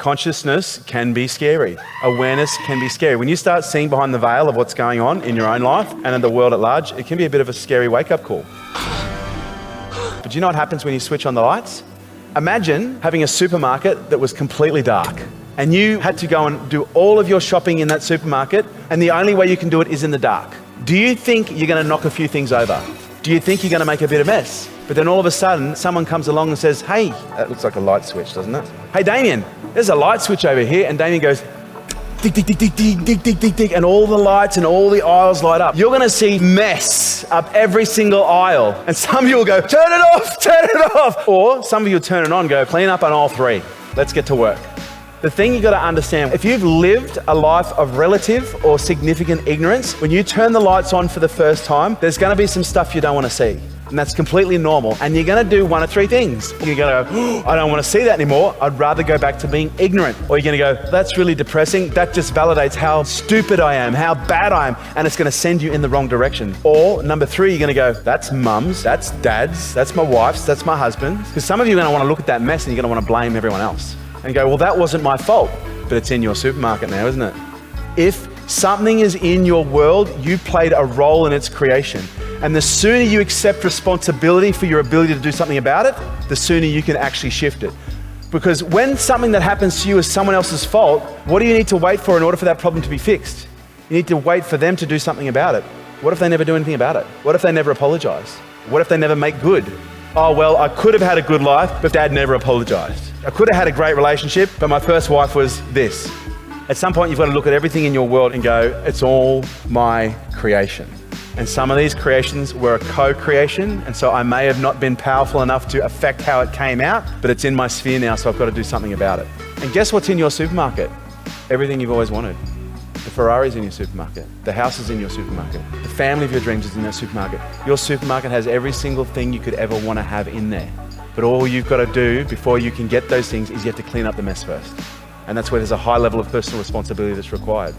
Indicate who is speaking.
Speaker 1: Consciousness can be scary. Awareness can be scary. When you start seeing behind the veil of what's going on in your own life and in the world at large, it can be a bit of a scary wake-up call. But do you know what happens when you switch on the lights? Imagine having a supermarket that was completely dark and you had to go and do all of your shopping in that supermarket, and the only way you can do it is in the dark. Do you think you're going to knock a few things over? Do you think you're going to make a bit of mess? But then all of a sudden, someone comes along and says, hey, that looks like a light switch, doesn't it? Hey, Damien, there's a light switch over here. And Damien goes, dig, dig, dig, dig, dig, dig, dig, dig, dig, and all the lights and all the aisles light up. You're going to see mess up every single aisle. And some of you will go, turn it off, turn it off. Or some of you will turn it on and go, clean up on all three. Let's get to work. The thing you got to understand, if you've lived a life of relative or significant ignorance, when you turn the lights on for the first time, there's going to be some stuff you don't want to see. And that's completely normal. And you're going to do one of three things. You're going to go, oh, I don't want to see that anymore. I'd rather go back to being ignorant. Or you're going to go, that's really depressing. That just validates how stupid I am, how bad I am. And it's going to send you in the wrong direction. Or number three, you're going to go, that's mum's, that's dad's, that's my wife's, that's my husband's. Because some of you are going to want to look at that mess and you're going to want to blame everyone else. And go, well, that wasn't my fault. But it's in your supermarket now, isn't it? If something is in your world, you played a role in its creation. And the sooner you accept responsibility for your ability to do something about it, the sooner you can actually shift it. Because when something that happens to you is someone else's fault, what do you need to wait for in order for that problem to be fixed? You need to wait for them to do something about it. What if they never do anything about it? What if they never apologize? What if they never make good? Oh, well, I could have had a good life, but Dad never apologized. I could have had a great relationship, but my first wife was this. At some point, you've got to look at everything in your world and go, it's all my creation. And some of these creations were a co-creation, and so I may have not been powerful enough to affect how it came out, but it's in my sphere now, so I've got to do something about it. And guess what's in your supermarket? Everything you've always wanted. The Ferrari's in your supermarket. The house is in your supermarket. The family of your dreams is in your supermarket. Your supermarket has every single thing you could ever want to have in there. But all you've got to do before you can get those things is you have to clean up the mess first. And that's where there's a high level of personal responsibility that's required.